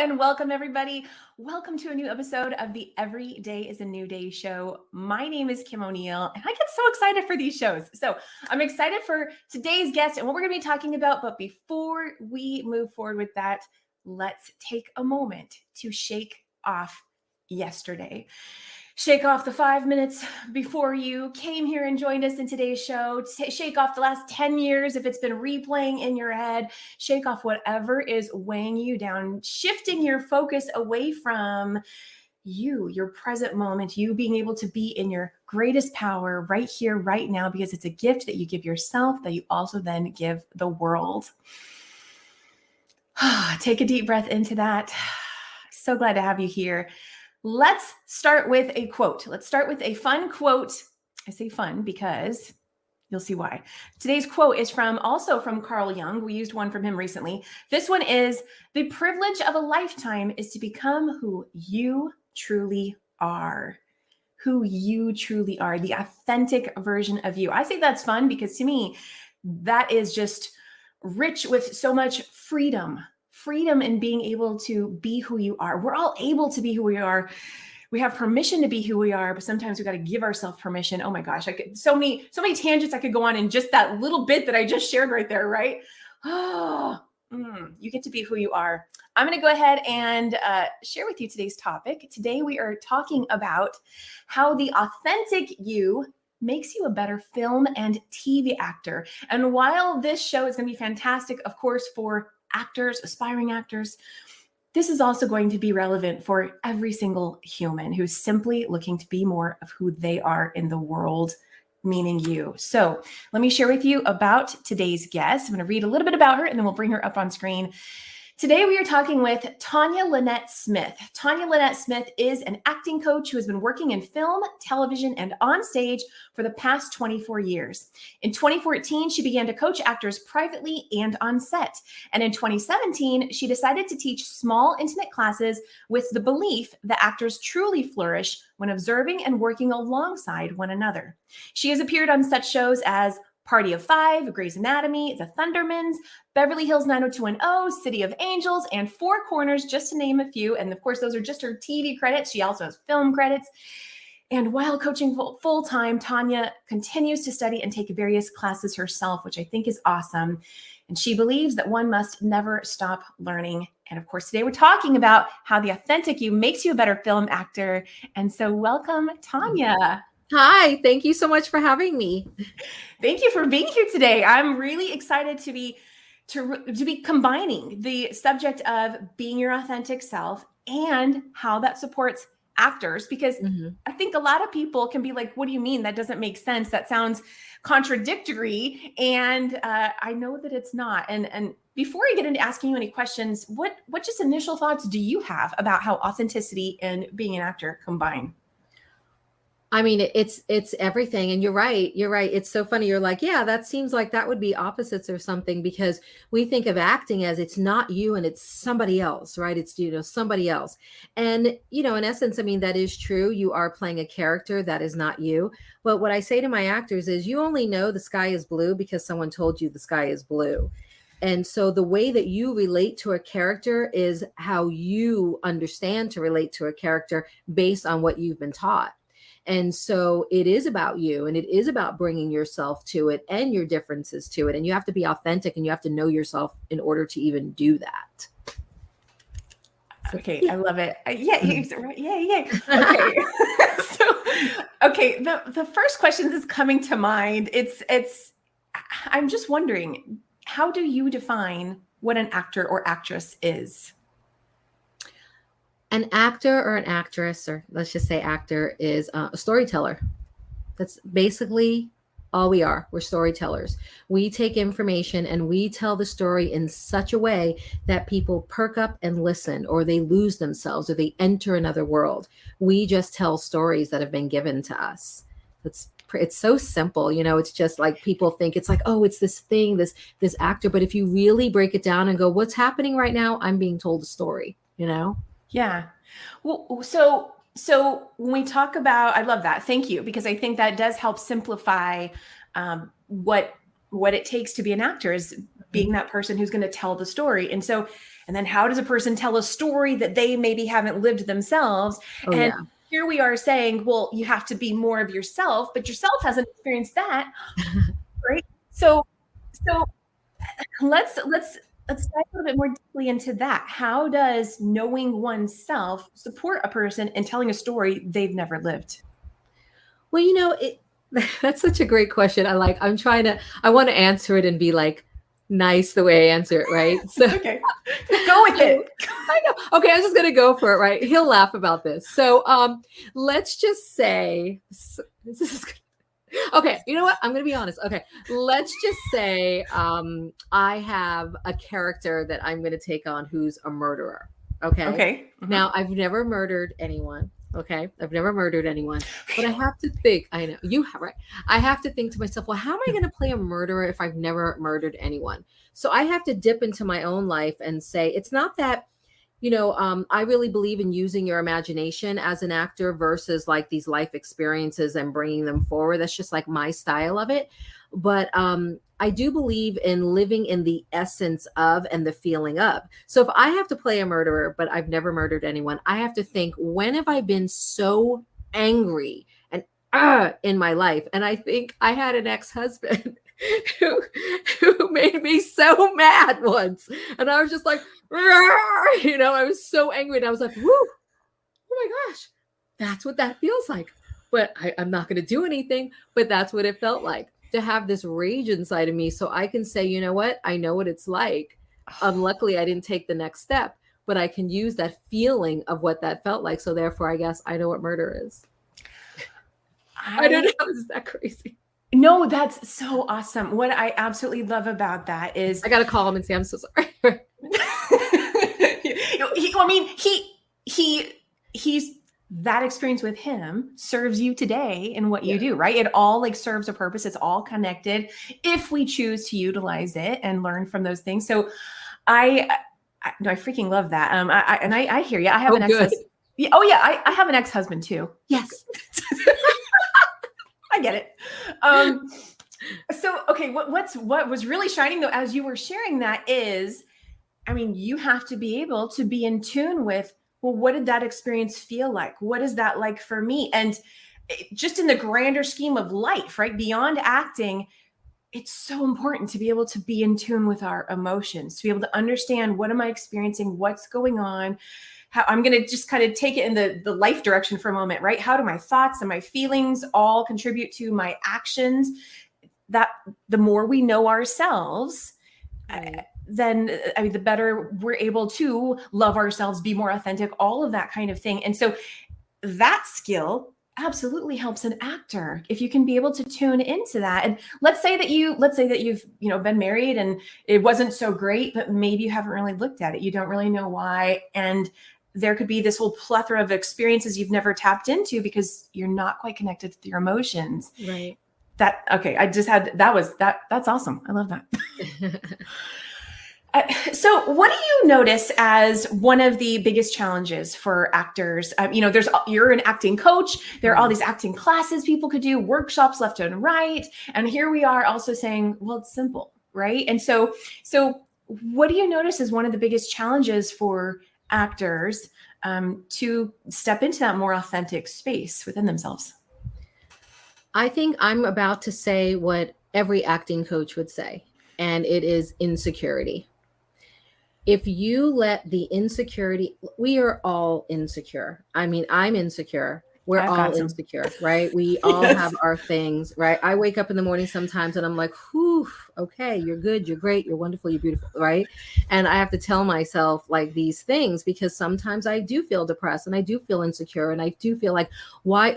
and welcome everybody. Welcome to a new episode of the Every Day is a New Day show. My name is Kim O'Neill and I get so excited for these shows. So I'm excited for today's guest and what we're going to be talking about. But before we move forward with that, let's take a moment to shake off yesterday. Shake off the 5 minutes before you came here and joined us in today's show. Shake off the last 10 years if it's been replaying in your head. Shake off whatever is weighing you down, shifting your focus away from you, your present moment, you being able to be in your greatest power right here, right now, because it's a gift that you give yourself that you also then give the world. Take a deep breath into that. So glad to have you here. Let's start with a quote. Let's start with a fun quote. I say fun because you'll see why. Today's quote is also from Carl Jung. We used one from him recently. This one is, "The privilege of a lifetime is to become who you truly are." Who you truly are, the authentic version of you. I say that's fun because to me, that is just rich with so much freedom in being able to be who you are. We're all able to be who we are. We have permission to be who we are, but sometimes we got to give ourselves permission. Oh my gosh, I could so many tangents I could go on in just that little bit that I just shared right there, right? You get to be who you are. I'm going to go ahead and share with you today's topic. Today we are talking about how the authentic you makes you a better film and TV actor. And while this show is going to be fantastic, of course, for actors, aspiring actors, this is also going to be relevant for every single human who's simply looking to be more of who they are in the world, meaning you. So let me share with you about today's guest. I'm going to read a little bit about her and then we'll bring her up on screen. Today, we are talking with Tanya Linette Smith. Tanya Linette Smith is an acting coach who has been working in film, television, and on stage for the past 24 years. In 2014, she began to coach actors privately and on set. And in 2017, she decided to teach small, intimate classes with the belief that actors truly flourish when observing and working alongside one another. She has appeared on such shows as Party of Five, Grey's Anatomy, The Thundermans, Beverly Hills 90210, City of Angels, and Four Corners, just to name a few. And of course, those are just her TV credits. She also has film credits. And while coaching full-time, Tanya continues to study and take various classes herself, which I think is awesome. And she believes that one must never stop learning. And of course, today we're talking about how the authentic you makes you a better film actor. And so welcome, Tanya. Hi, thank you so much for having me. Thank you for being here today. I'm really excited to be combining the subject of being your authentic self and how that supports actors, because I think a lot of people can be like, what do you mean? That doesn't make sense. That sounds contradictory. And I know that it's not. And before I get into asking you any questions, what just initial thoughts do you have about how authenticity and being an actor combine? I mean, it's everything. And you're right. It's so funny. You're like, yeah, that seems like that would be opposites or something, because we think of acting as it's not you and it's somebody else, right? It's, somebody else. And, in essence, I mean, that is true. You are playing a character that is not you. But what I say to my actors is you only know the sky is blue because someone told you the sky is blue. And so the way that you relate to a character is how you understand to relate to a character based on what you've been taught. And so it is about you, and it is about bringing yourself to it and your differences to it. And you have to be authentic and you have to know yourself in order to even do that. Okay. Yeah. I love it. Yeah. Okay. The first question that's coming to mind, I'm just wondering, how do you define what an actor or actress is? An actor or an actress, or let's just say actor, is a storyteller. That's basically all we are. We're storytellers. We take information and we tell the story in such a way that people perk up and listen, or they lose themselves, or they enter another world. We just tell stories that have been given to us. It's so simple. It's just like people think it's like, oh, it's this thing, this actor. But if you really break it down and go, what's happening right now? I'm being told a story, Yeah. Well, so when we talk about, I love that. Thank you. Because I think that does help simplify what it takes to be an actor, is being that person who's going to tell the story. And so, and then how does a person tell a story that they maybe haven't lived themselves? Oh, And yeah. here we are saying, well, you have to be more of yourself, but yourself hasn't experienced that, right? So let's dive a little bit more deeply into that. How does knowing oneself support a person in telling a story they've never lived? Well, that's such a great question. I want to answer it and be like nice the way I answer it, right? So Okay, go with it. I know. Okay, I'm just gonna go for it, right? He'll laugh about this. So let's just say this is okay, you know what? I'm gonna be honest. Okay, let's just say I have a character that I'm gonna take on who's a murderer. Okay. Okay. Now, I've never murdered anyone. Okay. I've never murdered anyone. But I have to think, I know you have, right? I have to think to myself, well, how am I going to play a murderer if I've never murdered anyone? So I have to dip into my own life and say, it's not that, I really believe in using your imagination as an actor versus like these life experiences and bringing them forward. That's just like my style of it. But I do believe in living in the essence of and the feeling of. So if I have to play a murderer, but I've never murdered anyone, I have to think, when have I been so angry and in my life? And I think I had an ex-husband who made me so mad once. And I was just like, I was so angry. And I was like, whoo, oh my gosh, that's what that feels like. But I'm not going to do anything. But that's what it felt like, to have this rage inside of me. So I can say, you know what? I know what it's like. Luckily, I didn't take the next step, but I can use that feeling of what that felt like. So therefore, I guess I know what murder is. I don't know. Is that crazy? No, that's so awesome. What I absolutely love about that is I got to call him and say, I'm so sorry. He's that experience with him serves you today in what you do, right? It all like serves a purpose. It's all connected if we choose to utilize it and learn from those things. So I freaking love that. I hear you. I have an ex-husband. Oh yeah. I have an ex-husband too. Yes. I get it. So, okay. What was really shining though, as you were sharing that is, you have to be able to be in tune with, well, what did that experience feel like? What is that like for me? And just in the grander scheme of life, right? Beyond acting, it's so important to be able to be in tune with our emotions, to be able to understand, what am I experiencing? What's going on? How I'm going to just kind of take it in the life direction for a moment, right? How do my thoughts and my feelings all contribute to my actions? That the more we know ourselves, then the better we're able to love ourselves, be more authentic, all of that kind of thing. And so that skill absolutely helps an actor if you can be able to tune into that. And let's say that you've been married and it wasn't so great, but maybe you haven't really looked at it. You don't really know why. And there could be this whole plethora of experiences you've never tapped into because you're not quite connected to your emotions. Right. That's awesome. I love that. So what do you notice as one of the biggest challenges for actors? You're an acting coach. There are all these acting classes people could do, workshops left and right. And here we are also saying, well, it's simple, right? And so what do you notice as one of the biggest challenges for actors to step into that more authentic space within themselves? I think I'm about to say what every acting coach would say, and it is insecurity. If you let the insecurity, we are all insecure. I'm insecure. We're all insecure, right? We all have our things, right? I wake up in the morning sometimes and I'm like, whew, okay, you're good, you're great, you're wonderful, you're beautiful, right? And I have to tell myself like these things because sometimes I do feel depressed and I do feel insecure and I do feel like, why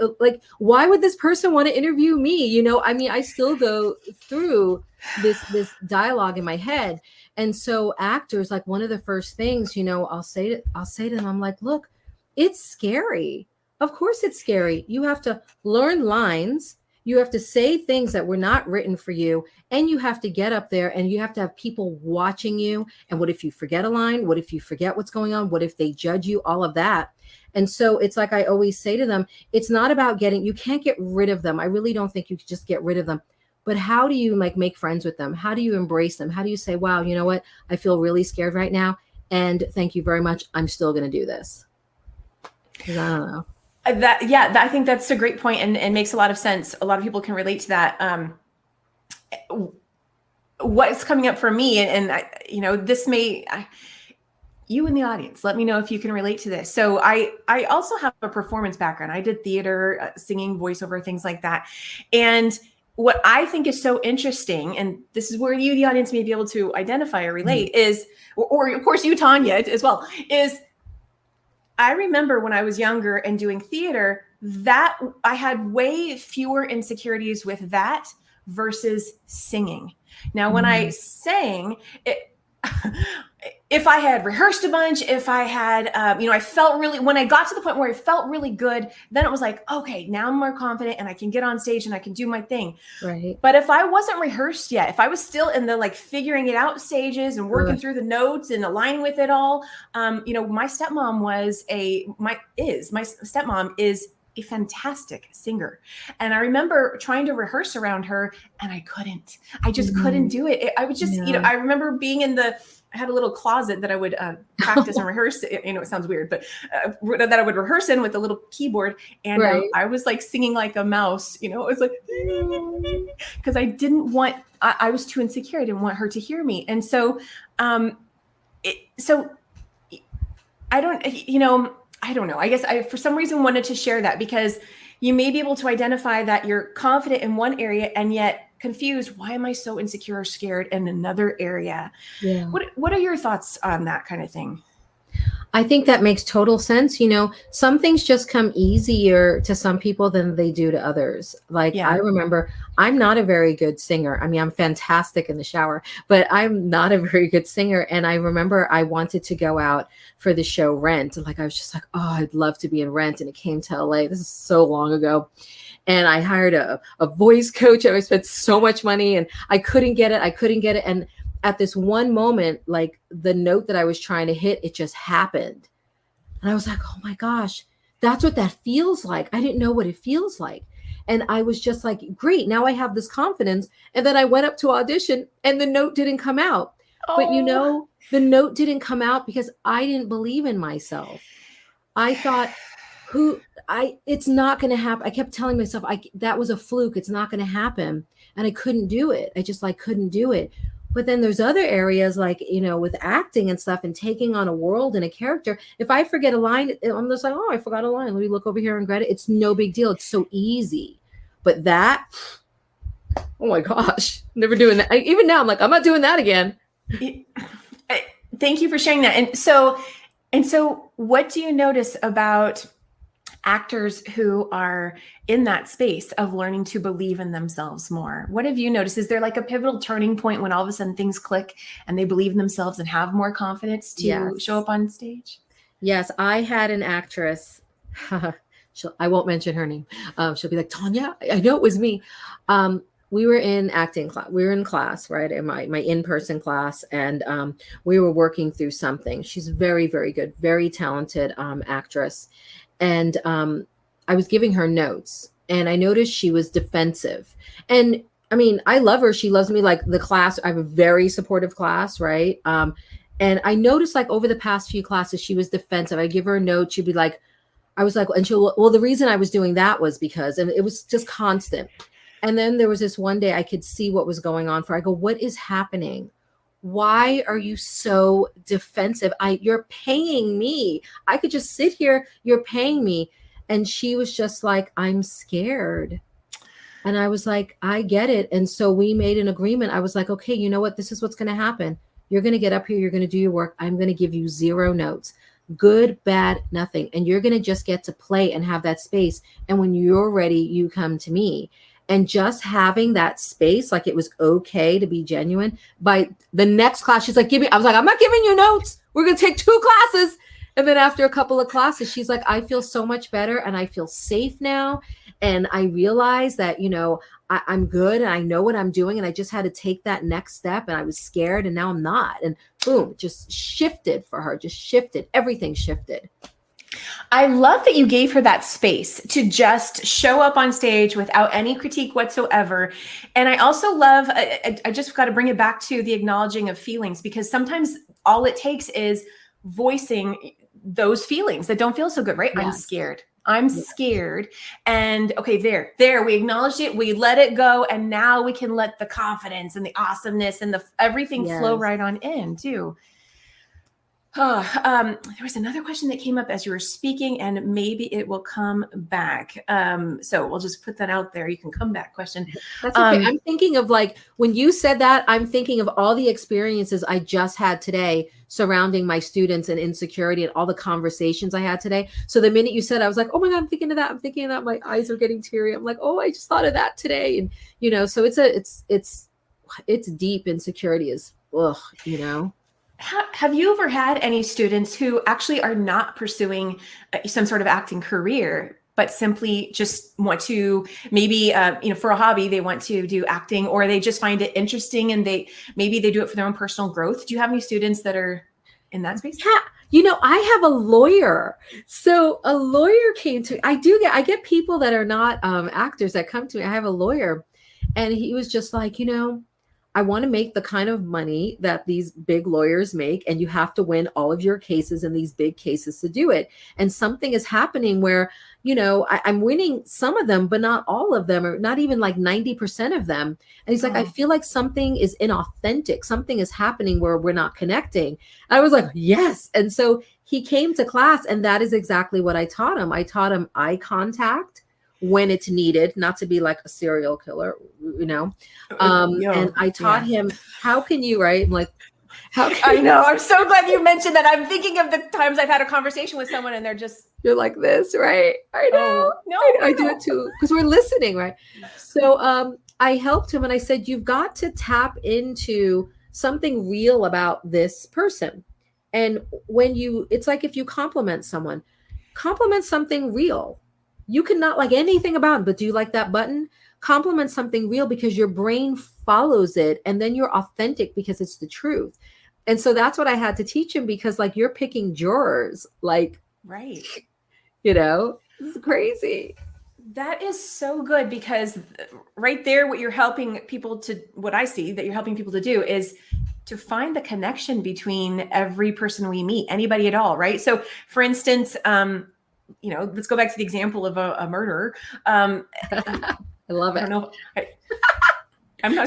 would this person want to interview me? I still go through this dialogue in my head. And so actors, like one of the first things, I'll say to them, I'm like, look, it's scary. Of course it's scary. You have to learn lines. You have to say things that were not written for you. And you have to get up there and you have to have people watching you. And what if you forget a line? What if you forget what's going on? What if they judge you? All of that. And so it's like I always say to them, it's not about you can't get rid of them. I really don't think you could just get rid of them. but how do you like make friends with them? How do you embrace them? How do you say, wow, you know what? I feel really scared right now. And thank you very much. I'm still going to do this. 'Cause I don't know. I think that's a great point and makes a lot of sense. A lot of people can relate to that. What's coming up for me, and this may, you in the audience, let me know if you can relate to this. So I also have a performance background. I did theater, singing, voiceover, things like that. And what I think is so interesting, and this is where you, the audience, may be able to identify or relate, is, or of course you, Tanya, as well, is I remember when I was younger and doing theater, that I had way fewer insecurities with that versus singing. Now, when I sang, if I had rehearsed a bunch, if I had, I felt really, when I got to the point where I felt really good, then it was like, okay, now I'm more confident and I can get on stage and I can do my thing. Right. But if I wasn't rehearsed yet, if I was still in the like figuring it out stages and working through the notes and aligning with it all, my stepmom my stepmom is a fantastic singer. And I remember trying to rehearse around her and I couldn't. I just couldn't do it. I was just, I remember being I had a little closet that I would practice and rehearse. It sounds weird, but that I would rehearse in with a little keyboard. And I was like singing like a mouse, it was like, because I didn't want, I was too insecure. I didn't want her to hear me. And so, I don't know. I guess I, for some reason, wanted to share that because you may be able to identify that you're confident in one area and yet confused. Why am I so insecure or scared in another area? Yeah. What are your thoughts on that kind of thing? I think that makes total sense. Some things just come easier to some people than they do to others. Like I remember, I'm not a very good singer. I mean, I'm fantastic in the shower, but I'm not a very good singer. And I remember I wanted to go out for the show Rent. Like, I was just like, oh, I'd love to be in Rent. And it came to LA. This is so long ago. And I hired a voice coach. I spent so much money and I couldn't get it. And at this one moment, like the note that I was trying to hit, it just happened. And I was like, oh my gosh, that's what that feels like. I didn't know what it feels like. And I was just like, great, now I have this confidence. And then I went up to audition and the note didn't come out. Oh. But the note didn't come out because I didn't believe in myself. I thought, it's not going to happen. I kept telling myself, that was a fluke. It's not going to happen. And I couldn't do it. I just couldn't do it. But then there's other areas like, with acting and stuff and taking on a world and a character. If I forget a line, I'm just like, oh, I forgot a line. Let me look over here and get it. It's no big deal. It's so easy. But that, oh my gosh, never doing that. Even now I'm like, I'm not doing that again. Thank you for sharing that. And so what do you notice about actors who are in that space of learning to believe in themselves more? What have you noticed? Is there like a pivotal turning point when all of a sudden things click and they believe in themselves and have more confidence to show up on stage? Yes, I had an actress. I won't mention her name. She'll be like, Tanya, I know it was me. We were in acting class. We were in class, right? In my in-person class. And we were working through something. She's very, very good, very talented actress. And I was giving her notes and I noticed she was defensive. And I mean, I love her. She loves me. Like the class, I have a very supportive class, right? And I noticed like over the past few classes, she was defensive. I give her a note. She'd be like, I was like, and well, the reason I was doing that was because, and it was just constant. And then there was this one day I could see what was going on for her. I go, what is happening? Why are you so defensive? You're paying me. I could just sit here. You're paying me. And she was just like, I'm scared. And I was like, I get it. And so we made an agreement. I was like, okay, you know what? This is what's going to happen. You're going to get up here. You're going to do your work. I'm going to give you 0 notes, good, bad, nothing. And you're going to just get to play and have that space. And when you're ready, you come to me. And just having that space, like it was okay to be genuine. By the next class, she's like, I was like, I'm not giving you notes. We're going to take 2 classes. And then after a couple of classes, she's like, I feel so much better and I feel safe now. And I realize that, I'm good and I know what I'm doing. And I just had to take that next step and I was scared and now I'm not. And boom, just shifted for her, just shifted. Everything shifted. I love that you gave her that space to just show up on stage without any critique whatsoever. And I also love, I just got to bring it back to the acknowledging of feelings, because sometimes all it takes is voicing those feelings that don't feel so good, right? Yes. I'm scared. I'm scared. And okay, there, we acknowledged it. We let it go. And now we can let the confidence and the awesomeness and the everything flow right on in too. There was another question that came up as you were speaking, and maybe it will come back. So we'll just put that out there. You can come back question. That's okay. I'm thinking of, like, when you said that, I'm thinking of all the experiences I just had today surrounding my students and insecurity and all the conversations I had today. So the minute you said, I was like, oh my God, I'm thinking of that. I'm thinking of that. My eyes are getting teary. I'm like, oh, I just thought of that today. And, you know, so it's deep. Insecurity is, ugh, you know. Have you ever had any students who actually are not pursuing some sort of acting career, but simply just want to maybe, for a hobby, they want to do acting, or they just find it interesting and maybe they do it for their own personal growth? Do you have any students that are in that space? Yeah. You know, I have a lawyer. So a lawyer came to, I get people that are not actors that come to me. I have a lawyer, and he was just like, you know, I want to make the kind of money that these big lawyers make, and you have to win all of your cases in these big cases to do it. And something is happening where, you know, I'm winning some of them, but not all of them, or not even like 90% of them. And he's like, I feel like something is inauthentic. Something is happening where we're not connecting. I was like, yes. And so he came to class, and that is exactly what I taught him. I taught him eye contact when it's needed, not to be like a serial killer, you know. And I taught him, how can you, right? Like, I know. I'm so glad you mentioned that. I'm thinking of the times I've had a conversation with someone and you're like this, right? I know. I do it too, because we're listening, right? So I helped him, and I said, you've got to tap into something real about this person. And it's like, if you compliment someone, compliment something real. You can not like anything about it, but do you like that button? Compliment something real, because your brain follows it, and then you're authentic because it's the truth. And so that's what I had to teach him, because like, you're picking jurors, like, right. You know, it's crazy. That is so good, because right there, what I see that you're helping people to do is to find the connection between every person we meet, anybody at all, right? So for instance, let's go back to the example of a murderer. I love it. I don't know. I'm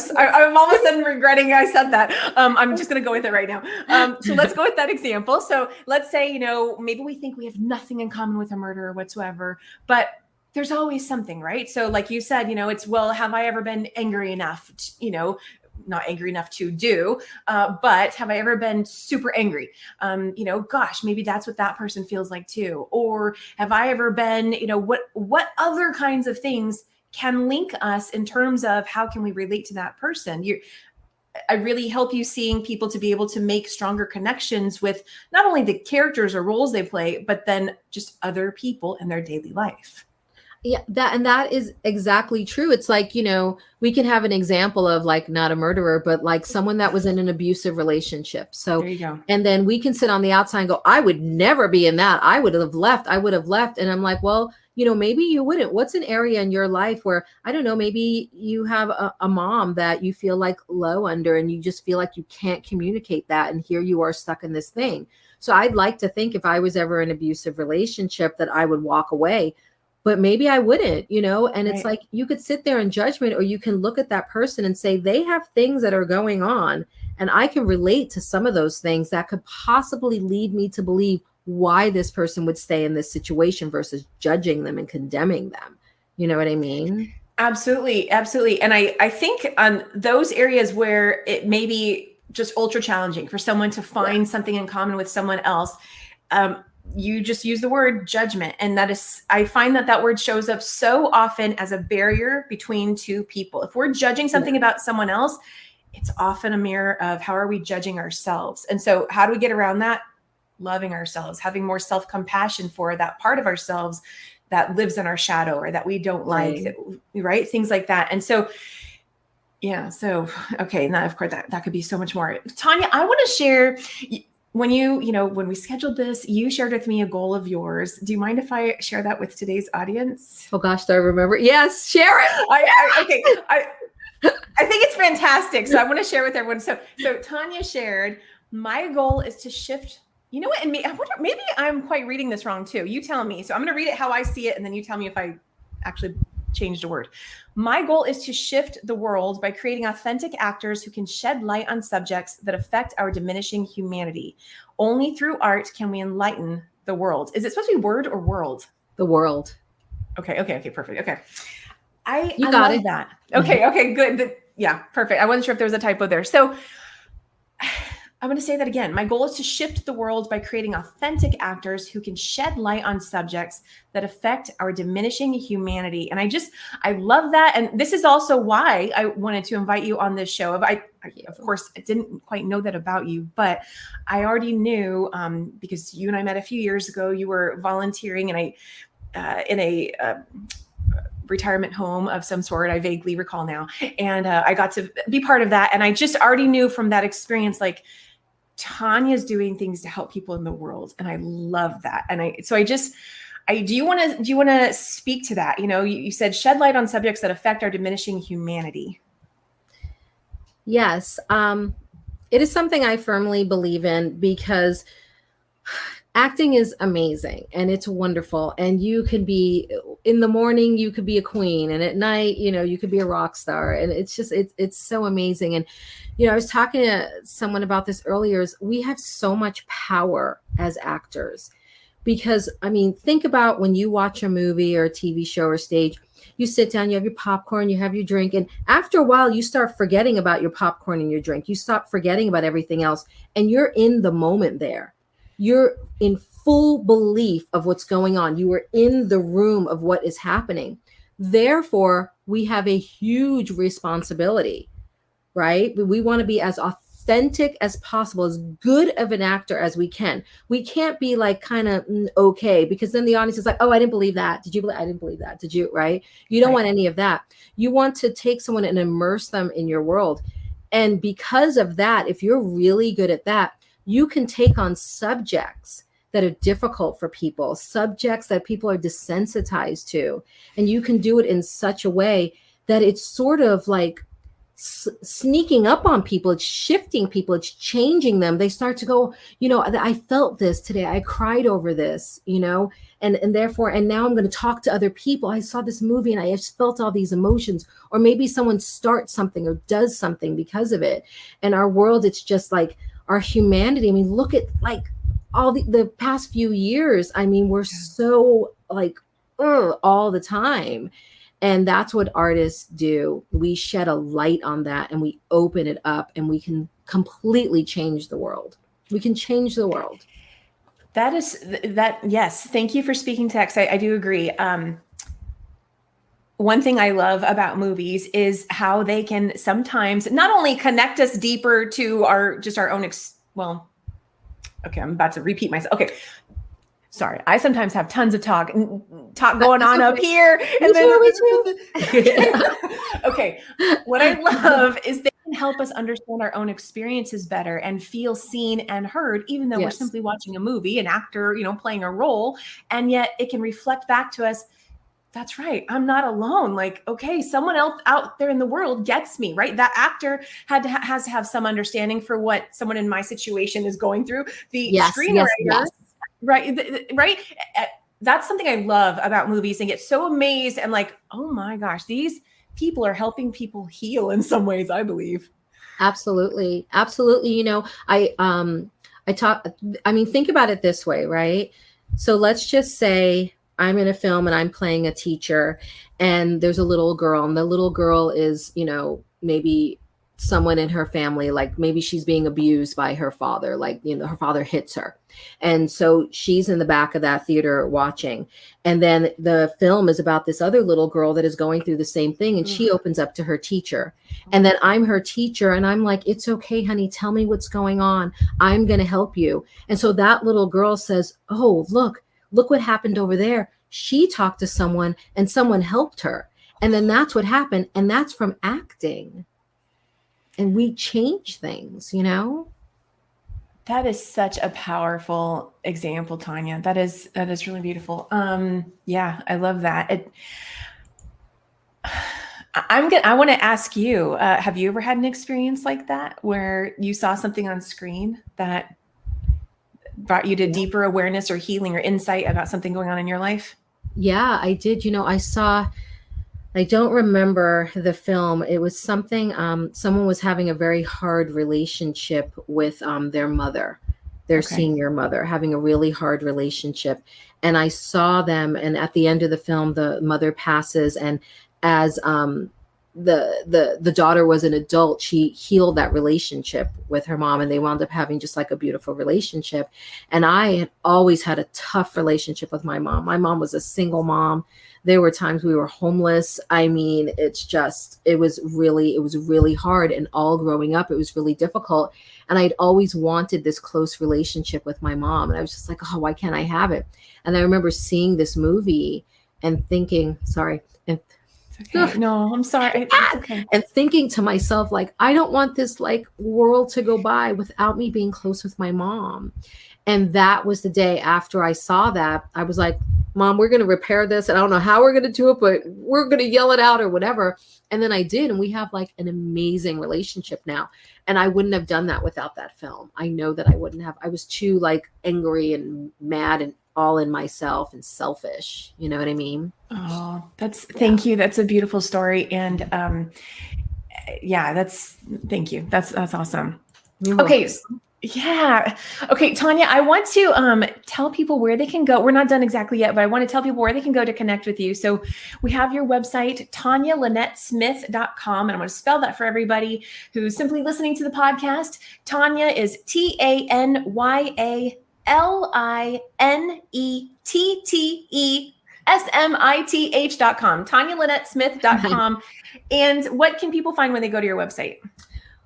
all of a sudden regretting I said that. I'm just going to go with it right now. So let's go with that example. So let's say, maybe we think we have nothing in common with a murderer whatsoever, but there's always something, right? So like you said, it's, well, have I ever been angry enough, not angry enough to do, but have I ever been super angry? Gosh, maybe that's what that person feels like too. Or have I ever been, what other kinds of things can link us in terms of how can we relate to that person? I really help you seeing people to be able to make stronger connections with not only the characters or roles they play, but then just other people in their daily life. Yeah, that is exactly true. It's like, we can have an example of, like, not a murderer, but like someone that was in an abusive relationship. So there you go. And then we can sit on the outside and go, I would never be in that. I would have left. And I'm like, well, maybe you wouldn't. What's an area in your life where, I don't know, maybe you have a mom that you feel like low under, and you just feel like you can't communicate that. And here you are stuck in this thing. So I'd like to think if I was ever in an abusive relationship that I would walk away. But maybe I wouldn't, and it's like, you could sit there in judgment, or you can look at that person and say, they have things that are going on, and I can relate to some of those things that could possibly lead me to believe why this person would stay in this situation versus judging them and condemning them. You know what I mean? Absolutely. Absolutely. And I think on those areas where it may be just ultra challenging for someone to find something in common with someone else, you just use the word judgment. And I find that word shows up so often as a barrier between two people. If we're judging something about someone else, it's often a mirror of how are we judging ourselves? And so how do we get around that? Loving ourselves, having more self-compassion for that part of ourselves that lives in our shadow, or that we don't like, right? Things like that. And so, okay. Now, of course, that could be so much more. Tanya, I want to share, when when we scheduled this, you shared with me a goal of yours. Do you mind if I share that with today's audience? Oh gosh, do I remember? Yes, share it. Okay. I think it's fantastic. So I want to share with everyone. So Tanya shared, my goal is to shift. You know what? And I wonder, maybe I'm quite reading this wrong too. You tell me. So I'm going to read it how I see it, and then you tell me if I actually changed a word. My goal is to shift the world by creating authentic actors who can shed light on subjects that affect our diminishing humanity. Only through art can we enlighten the world. Is it supposed to be word or world? The world. Okay, perfect. Okay. I got love it. that. Okay, good. Yeah, perfect. I wasn't sure if there was a typo there. So I'm going to say that again. My goal is to shift the world by creating authentic actors who can shed light on subjects that affect our diminishing humanity. And I love that. And this is also why I wanted to invite you on this show. Of course, I didn't quite know that about you, but I already knew because you and I met a few years ago. You were volunteering in a retirement home of some sort. I vaguely recall now. And I got to be part of that. And I just already knew from that experience, like, Tanya's doing things to help people in the world. And I love that. And do you want to speak to that? You said shed light on subjects that affect our diminishing humanity. Yes. It is something I firmly believe in, because acting is amazing and it's wonderful. And you can be, in the morning, you could be a queen, and at night, you could be a rock star. And it's just, it's so amazing. And, I was talking to someone about this earlier, is we have so much power as actors, because think about when you watch a movie or a TV show or stage, you sit down, you have your popcorn, you have your drink. And after a while, you start forgetting about your popcorn and your drink. You stop forgetting about everything else, and you're in the moment there. You're in full belief of what's going on. You are in the room of what is happening. Therefore, we have a huge responsibility, right? We want to be as authentic as possible, as good of an actor as we can. We can't be like kind of okay, because then the audience is like, oh, I didn't believe that. Did you believe? I didn't believe that. Did you? Right? You don't want any of that. You want to take someone and immerse them in your world. And because of that, if you're really good at that, you can take on subjects that are difficult for people, subjects that people are desensitized to. And you can do it in such a way that it's sort of like sneaking up on people. It's shifting people. It's changing them. They start to go, I felt this today. I cried over this, and therefore, and now I'm going to talk to other people. I saw this movie and I just felt all these emotions. Or maybe someone starts something or does something because of it. And our world, it's just like, our humanity. Look at like all the past few years. We're so like all the time. And that's what artists do. We shed a light on that, and we open it up, and we can completely change the world. We can change the world. Yes. Thank you for speaking to that. I do agree. One thing I love about movies is how they can sometimes not only connect us deeper to our own, okay, I'm about to repeat myself. Okay. Sorry. I sometimes have tons of talk going on up here. And me too. Okay. What I love is they can help us understand our own experiences better and feel seen and heard, even though we're simply watching a movie, an actor, playing a role. And yet it can reflect back to us, that's right, I'm not alone. Like, okay, someone else out there in the world gets me, right? That actor has to have some understanding for what someone in my situation is going through. The screenwriter, right? That's something I love about movies, and get so amazed and like, oh my gosh, these people are helping people heal in some ways, I believe. Absolutely. Think about it this way, right? So let's just say I'm in a film and I'm playing a teacher, and there's a little girl, and the little girl is, maybe someone in her family, like maybe she's being abused by her father, like, her father hits her. And so she's in the back of that theater watching. And then the film is about this other little girl that is going through the same thing. And she opens up to her teacher. And then I'm her teacher, and I'm like, it's okay, honey, tell me what's going on. I'm going to help you. And so that little girl says, oh, look what happened over there. She talked to someone and someone helped her. And then that's what happened. And that's from acting. And we change things, That is such a powerful example, Tanya. That is really beautiful. Yeah, I love that. I want to ask you, have you ever had an experience like that where you saw something on screen that brought you to deeper awareness or healing or insight about something going on in your life? Yeah, I did. I don't remember the film. It was something, someone was having a very hard relationship with their mother, their Okay. senior mother, having a really hard relationship. And I saw them, and at the end of the film, the mother passes, and as the daughter was an adult, she healed that relationship with her mom, and they wound up having just like a beautiful relationship. And I had always had a tough relationship with my mom. My mom was a single mom. There were times we were homeless. I mean, it was really hard. And all growing up, it was really difficult. And I'd always wanted this close relationship with my mom. And I was just like, oh, why can't I have it? And I remember seeing this movie and thinking, sorry, and Okay. No, I'm sorry. It's okay. and thinking to myself, like, I don't want this like world to go by without me being close with my mom. And that was the day after I saw that, I was like, Mom, we're going to repair this. And I don't know how we're going to do it, but we're going to yell it out or whatever. And then I did. And we have like an amazing relationship now. And I wouldn't have done that without that film. I know that I wouldn't have. I was too like angry and mad and all in myself and selfish. You know what I mean? Oh, thank you. That's a beautiful story. And yeah, thank you. That's awesome. Okay. Yeah. Okay, Tanya, I want to tell people where they can go. We're not done exactly yet, but I want to tell people where they can go to connect with you. So we have your website, TanyaLinetteSmith.com. And I'm going to spell that for everybody who's simply listening to the podcast. Tanya is TanyaLinetteSmith.com. TanyaLinetteSmith.com. And what can people find when they go to your website?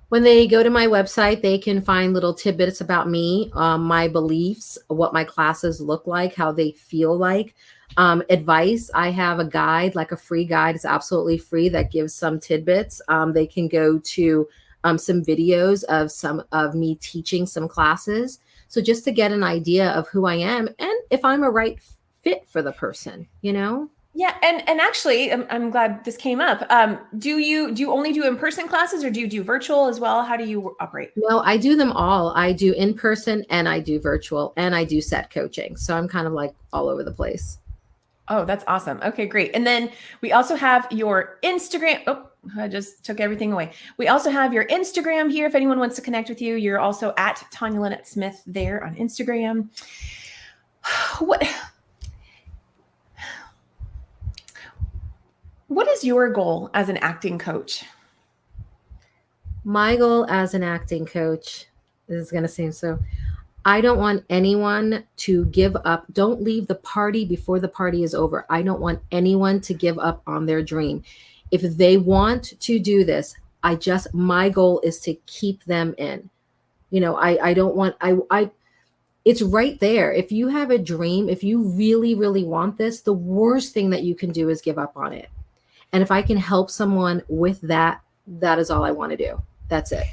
When they go to my website, they can find little tidbits about me, my beliefs, what my classes look like, how they feel like, advice. I have a guide, like a free guide. It's absolutely free that gives some tidbits. They can go to some videos of me teaching some classes. So just to get an idea of who I am and if I'm a right fit for the person, you know? Yeah. And actually, I'm glad this came up. Do you only do in-person classes or do you do virtual as well? How do you operate? No, I do them all. I do in person and I do virtual and I do set coaching. So I'm kind of like all over the place. Oh, that's awesome. Okay, great. And then we also have your Instagram. Oh, I just took everything away. We also have your Instagram here. If anyone wants to connect with you, you're also at Tanya Linette Smith there on Instagram. What is your goal as an acting coach? My goal as an acting coach, this is going to seem so, I don't want anyone to give up. Don't leave the party before the party is over. I don't want anyone to give up on their dream. If they want to do this, my goal is to keep them in. You know, I don't want, it's right there. If you have a dream, if you really, really want this, the worst thing that you can do is give up on it. And if I can help someone with that, that is all I want to do. That's it.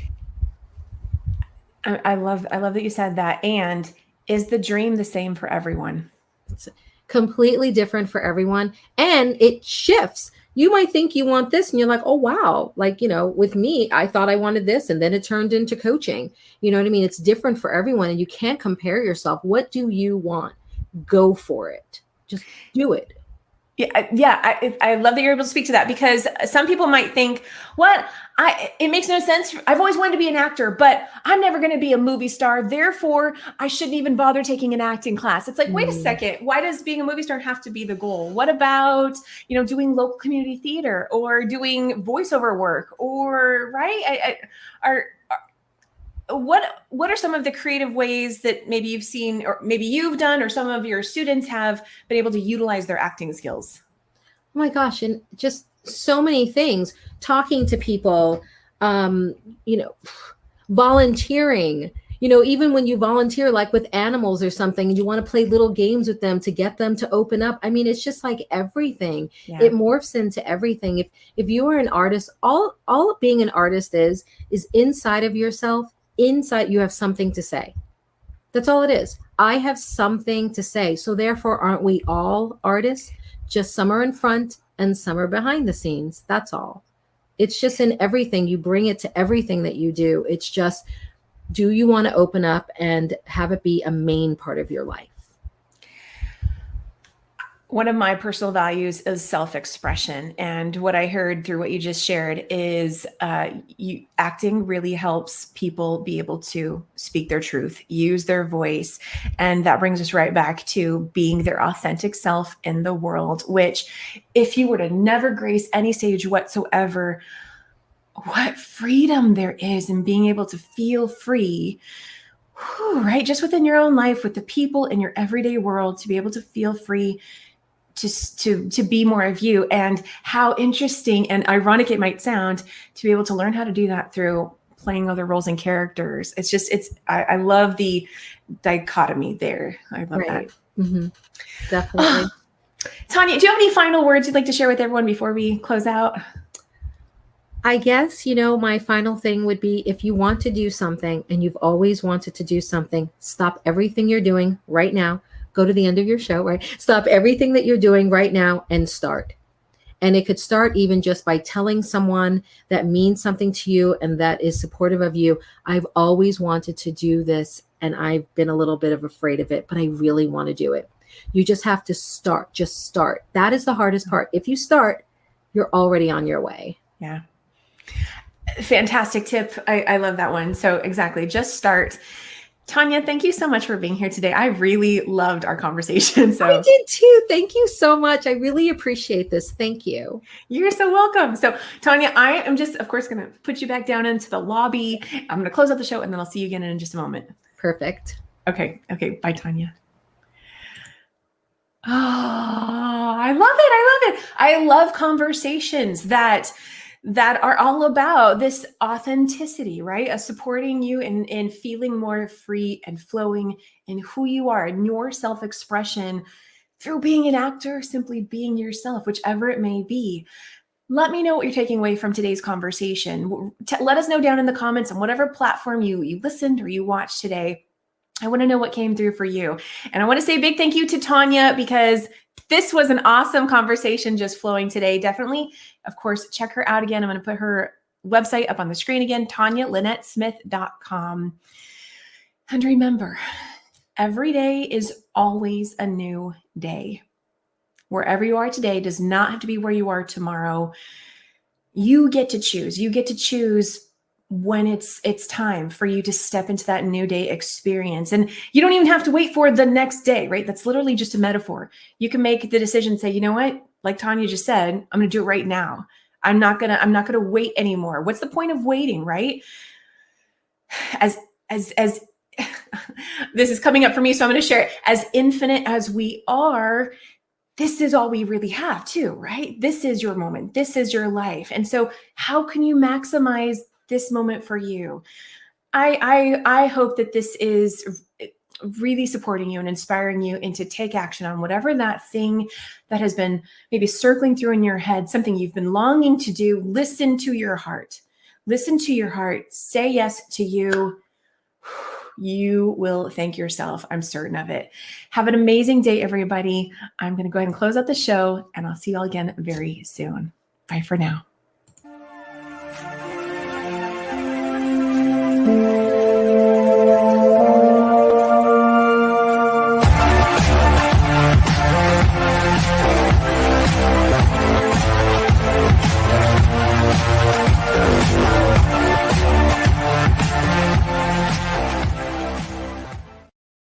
I love that you said that. And is the dream the same for everyone? It's completely different for everyone. And it shifts. You might think you want this and you're like, oh, wow. Like, you know, with me, I thought I wanted this and then it turned into coaching. You know what I mean? It's different for everyone and you can't compare yourself. What do you want? Go for it. Just do it. Yeah, I love that you're able to speak to that because some people might think, it makes no sense. I've always wanted to be an actor, but I'm never going to be a movie star. Therefore, I shouldn't even bother taking an acting class. It's like, wait a second. Why does being a movie star have to be the goal? What about, doing local community theater or doing voiceover work or what are some of the creative ways that maybe you've seen or maybe you've done or some of your students have been able to utilize their acting skills? Oh my gosh. And just so many things, talking to people, volunteering, even when you volunteer, like with animals or something, and you want to play little games with them to get them to open up. I mean, it's just like everything. Yeah. It morphs into everything. If you are an artist, all being an artist is inside of yourself. Inside, you have something to say. That's all it is. I have something to say. So therefore, aren't we all artists? Just some are in front and some are behind the scenes. That's all. It's just in everything. You bring it to everything that you do. It's just, do you want to open up and have it be a main part of your life? One of my personal values is self-expression. And what I heard through what you just shared is acting really helps people be able to speak their truth, use their voice. And that brings us right back to being their authentic self in the world, which if you were to never grace any stage whatsoever, what freedom there is in being able to feel free, right? Just within your own life, with the people in your everyday world, to be able to feel free to be more of you. And how interesting and ironic it might sound to be able to learn how to do that through playing other roles and characters. I love the dichotomy there. I love that. Mm-hmm. Definitely. Tanya, do you have any final words you'd like to share with everyone before we close out? I guess, my final thing would be, if you want to do something and you've always wanted to do something, stop everything you're doing right now. Go to the end of your show, right? Stop everything that you're doing right now and start. And it could start even just by telling someone that means something to you and that is supportive of you. I've always wanted to do this and I've been a little bit afraid of it, but I really want to do it. You just have to start. Just start. That is the hardest part. If you start, you're already on your way. Yeah. Fantastic tip. I love that one. So exactly. Just start. Tanya, thank you so much for being here today. I really loved our conversation. So I did too. Thank you so much. I really appreciate this. Thank you. You're so welcome. So Tanya, I am just, of course, going to put you back down into the lobby. I'm going to close out the show and then I'll see you again in just a moment. Perfect. Okay. Bye, Tanya. Oh, I love it. I love conversations that are all about this authenticity, right? Supporting you in feeling more free and flowing in who you are and your self-expression through being an actor, simply being yourself, whichever it may be. Let me know what you're taking away from today's conversation. Let us know down in the comments on whatever platform you listened or you watched today. I want to know what came through for you. And I want to say a big thank you to Tanya, because this was an awesome conversation just flowing today. Definitely, of course, check her out again. I'm going to put her website up on the screen again, TanyaLinetteSmith.com. And remember, every day is always a new day. Wherever you are today does not have to be where you are tomorrow. You get to choose. You get to choose when it's time for you to step into that new day experience. And you don't even have to wait for the next day, right? That's literally just a metaphor. You can make the decision, say, you know what? Like Tanya just said, I'm going to do it right now. I'm not going to wait anymore. What's the point of waiting, right? As this is coming up for me, so I'm going to share it. As infinite as we are, this is all we really have too, right? This is your moment. This is your life. And so how can you maximize this moment for you? I hope that this is really supporting you and inspiring you into take action on whatever that thing that has been maybe circling through in your head, something you've been longing to do. Listen to your heart. Listen to your heart. Say yes to you. You will thank yourself. I'm certain of it. Have an amazing day, everybody. I'm going to go ahead and close out the show, and I'll see you all again very soon. Bye for now.